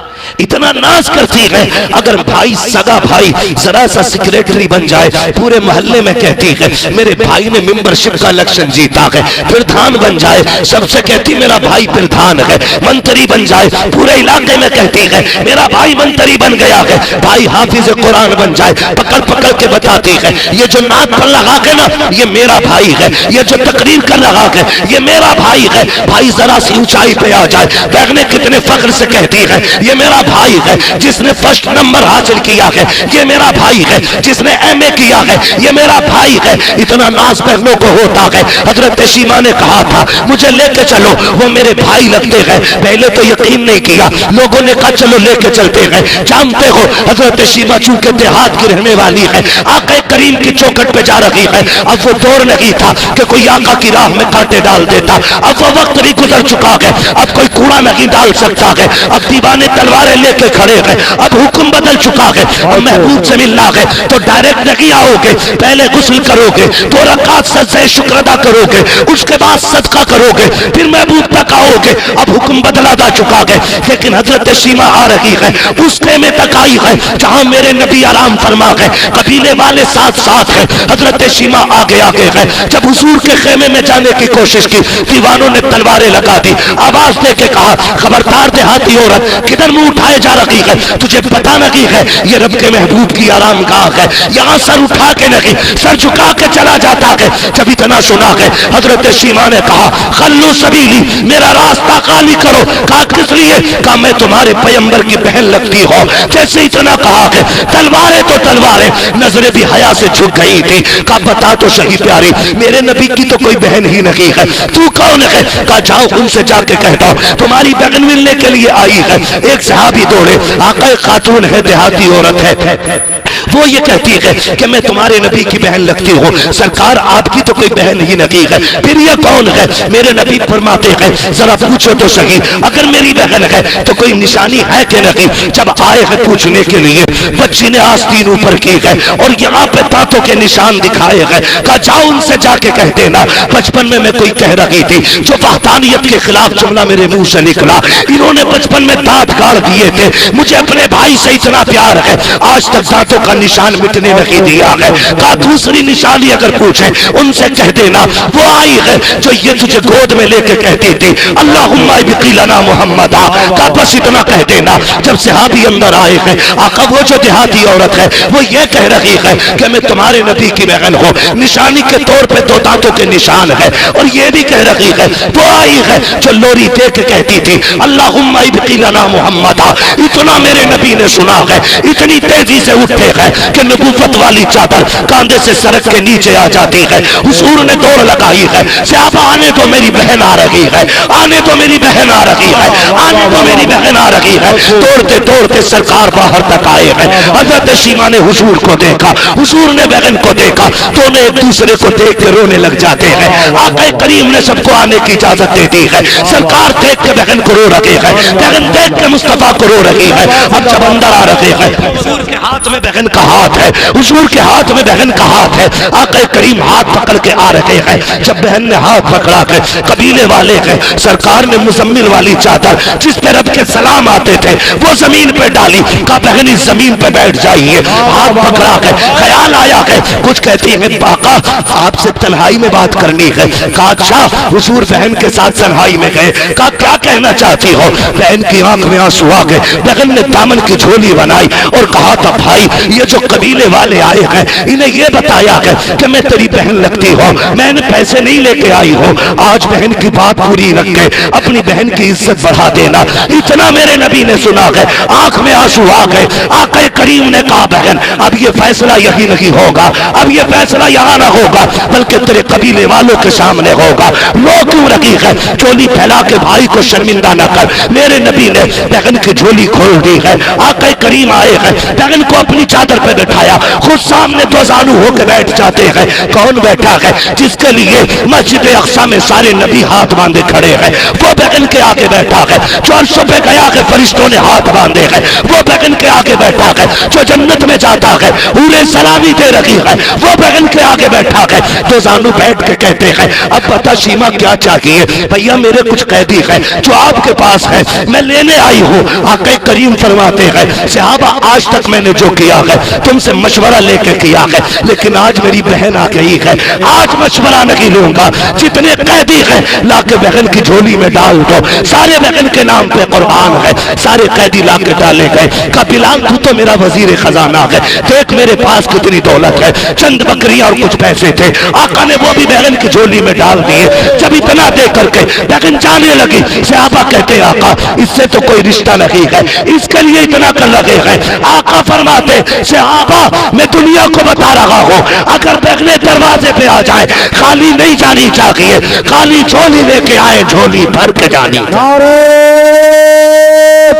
इतना नाज करती है, अगर भाई सगा भाई जरा सा सेक्रेटरी बन जाए पूरे मोहल्ले में कहती है मेरे भाई ने मेंबरशिप का इलेक्शन जीता है, प्रधान बन जाए सबसे कहती मेरा भाई प्रधान है, मंत्री बन जाए पूरे इलाके में कहती है मेरा भाई मंत्री बन गया है, भाई हाफिज कुरान बन जाए पकड़ पकड़ के बताती है ये जो नाक पर लगा के ना ये मेरा भाई है, ये जो तकरीर कर रहा है ये मेरा भाई है। भाई जरा सी ऊंचाई पे आ जाए, बहनें कितने फख्र से कहती है ये मेरा भाई भाई है जिसने फर्स्ट नंबर हासिल किया है, ये मेरा भाई है जिसने एमए किया है, ये मेरा भाई है। इतना नाज बहनों को होता है। हजरत शीमा ने कहा था मुझे लेके चलो, वो मेरे भाई लगते हैं। पहले तो यकीन नहीं किया, लोगों ने कहा चलो लेके चलते हैं। जानते हो हजरत शीमा चूंकि देहात की रहने वाली है, आका करीम की चौखट पे जा रही है। अब वो दौर नहीं था कि कोई आका की राह में कांटे डाल देता, अब वो वक्त भी गुजर चुका है, अब कोई कूड़ा नहीं डाल सकता है। अब दीवाने तलवारें लेके खड़े हैं, अब हुक्म बदल चुका है। और महबूब से मिलना है तो डायरेक्ट नहीं आओगे, पहले गुस्ल करोगे, 2 रकात सजदे शुक्र अदा करोगे, उसके बाद सदका करोगे, फिर महबूब तक आओगे। अब हुक्म बदला जा चुका है, लेकिन हजरत शीमा आ रही है, उस खेमे तक आई है जहां मेरे नबी आराम फरमा है, कबीले वाले साथ साथ है। हजरत शीमा आगे आगे है। जब हुजूर के खेमे में जाने की कोशिश की, दीवानों ने तलवारें लगा दी, आवाज दे के कहा खबरदार देहाती औरत, किधर मुंह उठाए जा रही है, तुझे पता नहीं है ये रब के महबूब की आराम गाह है, यहाँ सर उठा के नहीं सर झुका के चला जाता है। जब इतना सुना है हजरत शीमा ने कहा खल्लू सबीली, मेरा रास्ता खाली करो। कहा किस लिए? कहा मैं तुम्हारे पैगंबर की बहन लगती हो। जैसे इतना कहा है तलवारें तो तलवारें, नजरें भी हया से झुक गई थी। कहा बता तो सही प्यारी, मेरे नबी की तो कोई बहन ही नहीं है, तू कौन है? कहा जाओ उनसे जाके कहता हूं तुम्हारी बहन मिलने के लिए आई है। एक सहाबी दौड़े, आका खातून है, देहाती औरत है, वो ये कहती है कि मैं तुम्हारे नबी की बहन लगती हूँ। सरकार आपकी तो कोई बहन ही नहीं है, फिर ये कौन है? मेरे नबी फरमाते हैं जरा पूछो तो सही, अगर मेरी बहन है तो कोई निशानी है कि नहीं? जब आए हैं पूछने के लिए, बच्ची ने आस्तीन ऊपर की है और यहाँ पे दांतों के निशान दिखाए हैं। कहा जाओ उनसे जाके कह देना बचपन में मैं कोई कह रही थी जो वहदानियत के खिलाफ जुमला मेरे मुंह से निकला, इन्होंने बचपन में दांत गाड़ दिए थे, मुझे अपने भाई से इतना प्यार है, आज तक दांतों का निशान मिटने नहीं दिया है। कहा दूसरी निशानी अगर पूछे उनसे कह देना वो आई है जो ये तुझे गोद में लेके कहती थी अल्लाहुम्मा बिकिलना मुहम्मदा। कहा बस इतना कह देना। जब सहाबी अंदर आए हैं, आका वो जो देहाती औरत है वो ये कह रही है कि मैं तुम्हारे नबी की बहन हूँ, निशानी के तौर पे 2 दांतों के निशान है, और ये भी कह रही है वो आई है जो लोरी दे के कहती थी अल्लाहुम्मा बिकिलना मुहम्मदा। इतना मेरे नबी ने सुना है, इतनी तेजी से उठते हैं कि नबूवत वाली चादर कांधे से सरक के नीचे आ जाती है। हुजूर ने दौड़ लगाई है, सहाबा आने तो मेरी बहन आ रही है, आने तो मेरी बहन आ रही है, आने तो मेरी बहन आ रही है। दौड़ते दौड़ते सरकार बाहर तक आए हैं। हजरत शीमा ने हुजूर को देखा, हुजूर ने बहन को देखा, दोनों एक दूसरे को देख के रोने लग जाते हैं। आका करीम ने सबको आने की इजाजत दे दी है। सरकार देख के बहन को रो रही है, बहन देख के मुस्तफा को रो रही है। अब जब अंदर आ रहे हैं, हुजूर के हाथ में बहन का हाथ है, हुजूर के हाथ में बहन का हाथ है। आका करीम हाथ पकड़ के आ रहे हैं। जब बहन ने हाथ पकड़ा है, कबीले वाले हैं, सरकार ने मुजम्मिल वाली चादर जिस पे रब के सलाम आते थे वो जमीन पे डाली। कहा बहन इस जमीन पे बैठ जाइए। हाथ पकड़ा है, ख्याल आया है, कुछ कहती है पाका आपसे तन्हाई में बात करनी है। कहा अच्छा। हुजूर बहन के साथ तन्हाई में गए। कहा क्या कहना चाहती हो? बहन की आंख में आंसू आ गए। बहन ने दामन की झोली बनाई और कहा था भाई ये जो कबीले वाले आए हैं इन्हें ये बताया है कि मैं तेरी बहन लगती हूँ, मैंने पैसे नहीं लेके आई हूँ, आज बहन की बात पूरी रख के अपनी बहन की इज्जत बढ़ा देना। इतना मेरे नबी ने सुना है, आंख में आंसू आ गए। आका करीम ने कहा बहन अब ये फैसला यही नहीं होगा, अब ये फैसला यहाँ ना होगा बल्कि तेरे कबीले वालों के सामने होगा। रो क्यों रही है? झोली फैला के भाई को शर्मिंदा न कर। मेरे नबी ने बहन की झोली खोल दी है। आका करीम आए हैं, बहन को अपनी चादर पे बैठाया, खुद सामने 2 जानू होकर बैठ जाते हैं। कौन बैठा है? जिसके लिए मस्जिद अक्सा में सारे नबी हाथ बांधे खड़े हैं, वो बहन के आगे बैठा है। जो अर्शों पे गया है फरिश्तों ने हाथ बांधे हैं, वो बहन के आगे बैठा है। जो जन्नत में जाता है उन्हें सलामी दे रही है, वो बहन के आगे बैठा है। 2 जानू बैठ के कहते हैं अब बता शीमा क्या चाहिए? भैया मेरे कुछ कैदी है जो आपके पास है, मैं लेने आई हूँ। आका करीम फरमाते हैं सहाबा आज तक मैंने जो किया है तुमसे मशवरा लेकर किया है, लेकिन आज मेरी बहन आ गई है, आज मशवरा नहीं लूंगा। जितने कैदी हैं लाके बहन की झोली में डाल दो, सारे बहन के नाम पे कुर्बान है, सारे कैदी लाके डाले गए। का बिलाल तू तो मेरा वजीर खजाना है, देख मेरे पास कितनी दौलत है, चंद बकरियां और कुछ पैसे थे, आका ने वो भी बहन की झोली में डाल दिए। जब इतना दे करके बहन जाने लगी, सहाबा कहते आका इससे तो कोई रिश्ता नहीं है, इसके लिए इतना कर लगे हैं। आका फरमाते सहाबा मैं दुनिया को बता रहा हूं, अगर बहने दरवाजे पे आ जाए खाली नहीं जानी चाहिए, खाली झोली लेके आए, झोली भर के जानी। नारे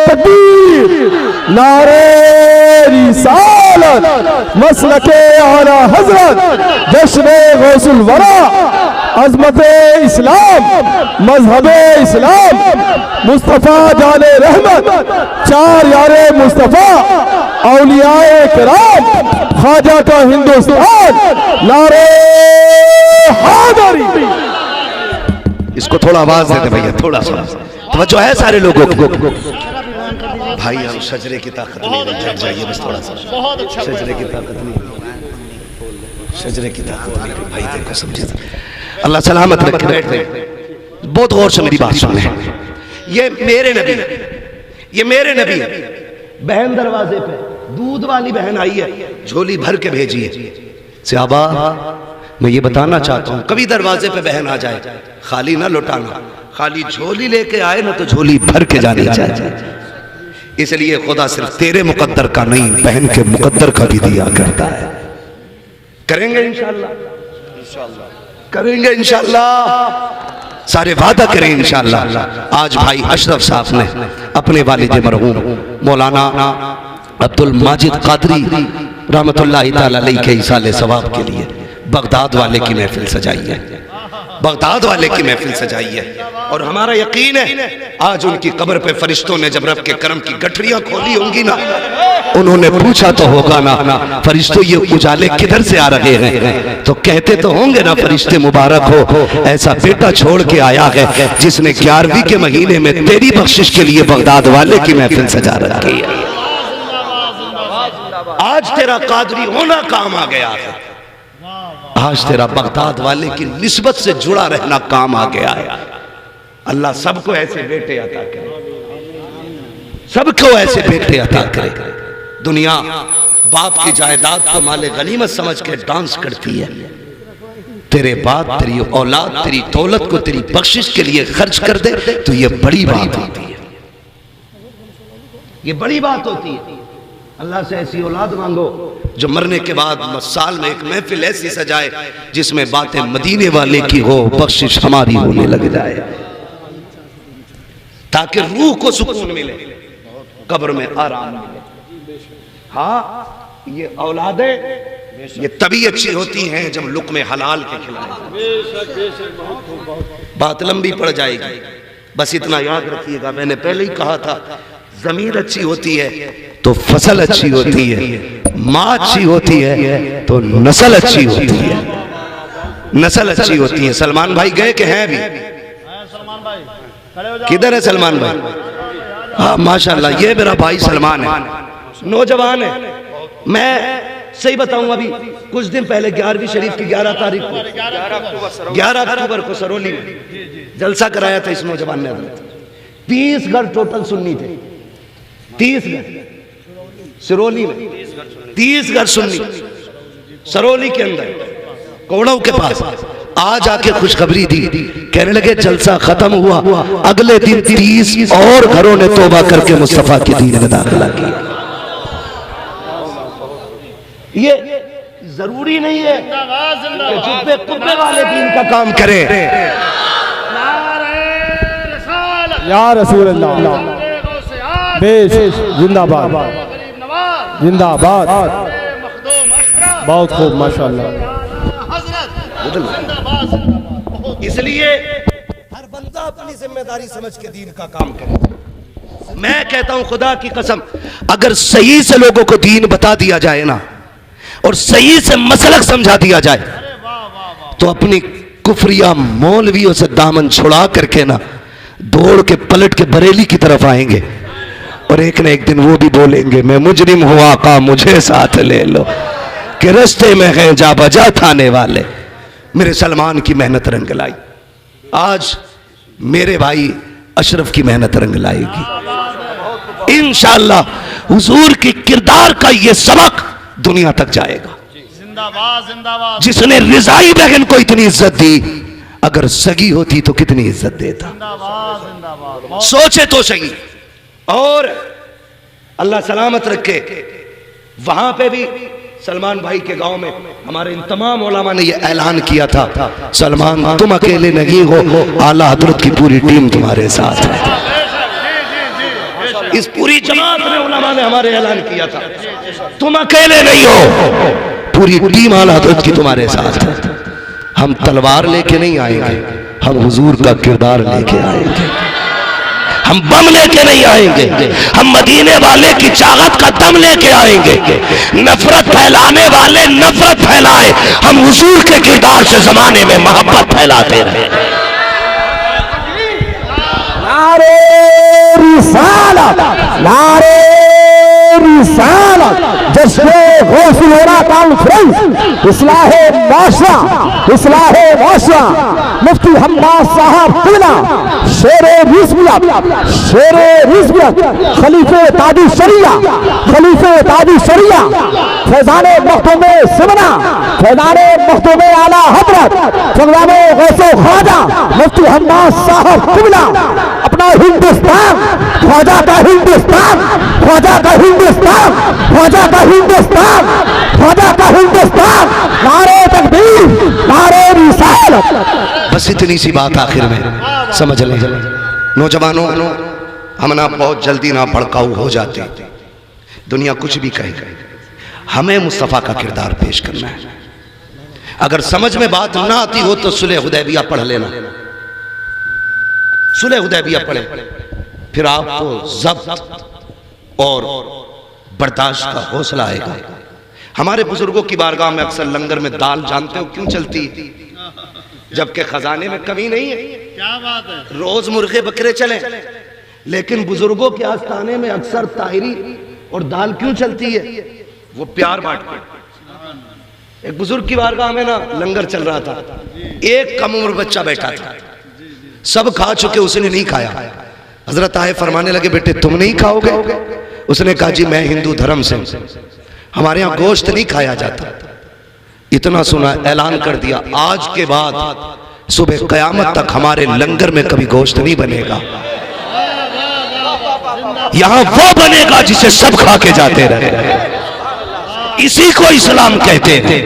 तकबीर, नारे रिसालत, मसलके आला हजरत, जश्न गौसुल वरा, अजमत इस्लाम, मजहब इस्लाम, मुस्तफ़ा जाने रहमत, चार यारे मुस्तफ़ा, औलियाए किराम, ख्वाजा का हिंदुस्तान, नारे हैदरी। इसको थोड़ा आवाज दे दे भैया, थोड़ा सा तवज्जो है सारे लोगों को। भाई हम शजरे की ताकत नहीं, जग जाइए बस थोड़ा सा, बहुत अच्छा शजरे की ताकत नहीं, शजरे की ताकत नहीं भाई, देखो समझे, अल्लाह सलामत रखे। बैठे बहुत गौर से मेरी बात सुन ले, ये मेरे नबी, ये मेरे नबी, बहन दरवाजे पे दूध वाली बहन आई है, झोली भर के भेजी है। सहाबा मैं ये बताना चाहता हूँ, कभी दरवाजे पे बहन आ जाए खाली ना लौटाना, खाली झोली लेके आए ना तो झोली भर के जानी चाहिए। इसलिए खुदा सिर्फ तेरे मुकद्दर का नहीं, बहन के मुकद्दर का भी दिया करता है। करेंगे इंशाअल्लाह, करेंगे इंशाअल्लाह, सारे वादा करें इंशाअल्लाह। आज भाई अशरफ साहब ने अपने वालिद मरहूम मौलाना अब्दुल माजिद कादरी रहमतुल्लाह तआला अलैहि के इसाले सवाब के लिए बगदाद वाले की महफिल सजाई है, बगदाद वाले की महफिल सजाई है। और हमारा यकीन है आज उनकी कब्र पे फरिश्तों ने जब रब के करम की गठरियां खोली होंगी ना, उन्होंने पूछा तो होगा ना फरिश्तों ये उजाले किधर से आ रहे हैं, तो कहते तो होंगे ना फरिश्ते मुबारक हो, ऐसा बेटा छोड़ के आया है जिसने 11वीं के महीने में तेरी बख्शिश के लिए बगदाद वाले की महफिल सजा रखी है। आज तेरा कादरी होना काम आ गया है, आज तेरा बगदाद वाले की निस्बत से जुड़ा रहना काम आ गया है। अल्लाह सबको ऐसे बेटे अता करे, सबको ऐसे बेटे अता करे। दुनिया बाप की जायदाद को माले गनीमत समझ के डांस करती है, तेरे बाप तेरी औलाद तेरी दौलत को तेरी बख्शिश के लिए खर्च कर दे तो ये बड़ी बात होती है, ये बड़ी बात होती है। अल्लाह से ऐसी औलाद मांगो जो मरने के बाद साल में एक महफिल ऐसी सजाए जिसमें बातें मदीने वाले की हो, बख्शिश हमारी होने लग जाए, ताकि रूह को सुकून मिले, कब्र में आराम मिले। हाँ ये औलादें ये तभी अच्छी होती हैं जब लुक़्मे हलाल के खिलाए। बात लंबी पड़ जाएगी, बस इतना याद रखिएगा, मैंने पहले ही कहा था जमीन अच्छी होती है तो फसल अच्छी होती है, माँ अच्छी होती है तो नस्ल अच्छी होती है, नस्ल अच्छी होती है। सलमान भाई गए कि हैं अभी? किधर है सलमान भाई? हाँ माशाल्लाह, ये मेरा भाई सलमान है, नौजवान है। मैं सही बताऊं, अभी कुछ दिन पहले 11वीं शरीफ की 11 तारीख को 11 अक्टूबर को सरोली में जलसा कराया था इस नौजवान ने। 30 घर टोटल सुन्नी थे, 30 घर सिरोली में, 30 घर सुन्नी सरोली के अंदर कोड़ों के पास। आज आके खुशखबरी दी, कहने लगे जलसा खत्म हुआ, अगले दिन 30 और घरों ने तौबा करके मुस्तफा के दीन में दाखिला किया। ये जरूरी नहीं है कि जुब्बे कुब्बे वाले दीन का काम करें। या रसूल अल्लाह, बेश जिंदाबाद जिंदाबाद, बहुत खूब माशाल्लाह। इसलिए हर बंदा अपनी जिम्मेदारी समझ के दीन का काम करे। मैं कहता हूं खुदा की कसम, अगर सही से लोगों को दीन बता दिया जाए ना और सही से मसलक समझा दिया जाए तो अपनी कुफरिया मौलवियों से दामन छुड़ा करके ना दौड़ के पलट के बरेली की तरफ आएंगे और एक न एक दिन वो भी बोलेंगे मैं मुजरिम हूँ आका मुझे साथ ले लो, कि रस्ते में हैं जा बजा थाने वाले। मेरे सलमान की मेहनत रंग लाई, आज मेरे भाई अशरफ की मेहनत रंग लाएगी इंशाअल्लाह। हुजूर की किरदार का ये सबक दुनिया तक जाएगा। जिंदाबाद जिंदाबाद। जिसने रिजाई बहन को इतनी इज्जत दी, अगर सगी होती तो कितनी इज्जत देता। जिंदाबाद जिंदाबाद। सोचे तो सही। और अल्लाह सलामत रखे, वहां पे भी सलमान भाई के गांव में हमारे इन तमाम उलमा ने यह ऐलान किया था, सलमान तुम अकेले नहीं हो, आला हजरत की पूरी टीम तुम्हारे साथ है। इस पूरी जमात में उलमा ने हमारे ऐलान किया था, तुम अकेले नहीं हो, पूरी टीम आला हजरत की तुम्हारे साथ है। हम तलवार लेके नहीं आएंगे, हम हुजूर का किरदार लेके आएंगे। हम बम लेके नहीं आएंगे, हम मदीने वाले की चाहत का दम लेके आएंगे। नफरत फैलाने वाले नफरत फैलाए, हम हुजूर के किरदार से जमाने में मोहब्बत फैलाते रहे। नारे रिसालत, नारे रिसालत, जश्न गौसुल वरा कॉन्फ्रेंस, इस्लाहे माशरा, इस्लाहे माशरा, मुफ्ती हम्माद साहब किबला, शेरे रिज़वियत, शेरे रिज़वियत, खलीफे ताजु शरिया, खलीफे ताजु शरिया, फैज़ाने मखदूमे सिमना, फैज़ाने मखदूमे आला हज़रत, फैज़ाने गौसो ख्वाजा मुफ्ती हम्माद साहब किबला, अपना हिंदुस्तान, ख्वाजा का हिंदुस्तान, ख्वाजा का हिंदुस्तान, ख्वाजा का हिंदुस्तान, ख्वाजा का हिंदुस्तान, नारे तकबीर, नारे रिसालत। बस इतनी सी बात आखिर में समझ लें नौजवानों, हम ना बहुत जल्दी ना भड़काऊ हो जाते, दुनिया कुछ भी कहे, हमें मुस्तफ़ा का किरदार पेश करना है। अगर समझ में बात ना आती हो तो सुलह हुदैबिया पढ़ लेना, सुलह हुदैबिया पढ़े, फिर आपको ज़ब्त और बर्दाश्त का हौसला आएगा। हमारे बुजुर्गों की बारगाह में अक्सर लंगर में दाल जानते हो क्यों चलती, जबकि खजाने में कमी नहीं है। क्या बात है। रोज मुर्गे बकरे चले, लेकिन बुजुर्गों के आस्थाने में अक्सर ताहिरी और दाल क्यों चलती है, वो प्यार बांटते। एक बुजुर्ग की बारगाह में ना लंगर चल रहा था, एक कम उम्र बच्चा बैठा था, सब खा चुके, उसने नहीं खाया। हजरत आए फरमाने लगे बेटे तुम नहीं खाओगे? उसने कहा जी मैं हिंदू धर्म से, हमारे यहाँ गोश्त नहीं खाया जाता। इतना सुना, ऐलान कर दिया आज के बाद सुबह कयामत तक हमारे लंगर में कभी गोश्त नहीं बनेगा, यहाँ वो बनेगा जिसे सब खा के जाते रहे। इसी को इस्लाम कहते हैं।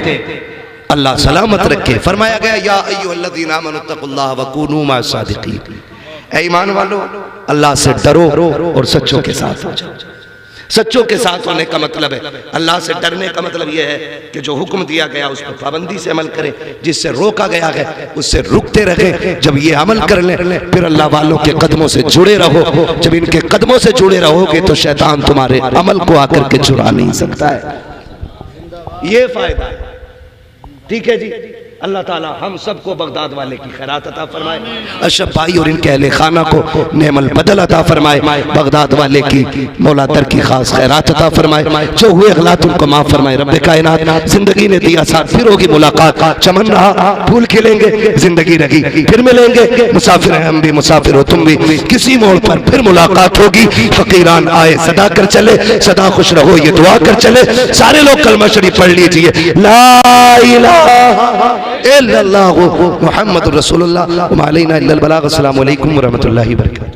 अल्लाह सलामत रखे। फरमाया गया या अय्युहल्लज़ीना आमनुत्तकुल्लाह वकूनू मअस-सादिकीन, ऐ ईमान वालों अल्लाह से डरो और सच्चों के साथ हो जाओ। सच्चों के साथ होने का मतलब है, अल्लाह से डरने का मतलब यह है कि जो हुक्म दिया गया उस पर पाबंदी से अमल करें, जिससे रोका गया है उससे रुकते रहें। जब ये अमल कर लें फिर अल्लाह वालों के कदमों से जुड़े रहो। जब इनके कदमों से जुड़े रहोगे तो शैतान तुम्हारे अमल को आकर के चुरा नहीं सकता है। ये फायदा है। ठीक है जी, अल्लाह ताला हम सबको बगदाद वाले की खैरात अता फरमाए, अशरफ भाई और इनके अहले खाना को नेमल बदल अता फरमाए, बगदाद वाले की मौला दर की खास खैरात अता फरमाए, जो हुए गलत उनको माफ फरमाए। रब्बे कायनात जिंदगी ने दिया साथ, फिर होगी मुलाकात, चमन रहा फूल खिलेंगे, जिंदगी रही फिर मिलेंगे। मुसाफिर हैं हम भी, मुसाफिर हो तुम भी, किसी मोड़ पर फिर मुलाकात होगी। फकीरान आए सदा कर चले, सदा खुश रहो ये दुआ कर चले। सारे लोग कलमा शरीफ पढ़ लीजिए, ला इलाहा इल्लल्लाहु मुहम्मदुर रसूलुल्लाह व मा अलैना इल्लल बलाग। अस्सलामु अलैकुम व रहमतुल्लाहि व बरकातहू।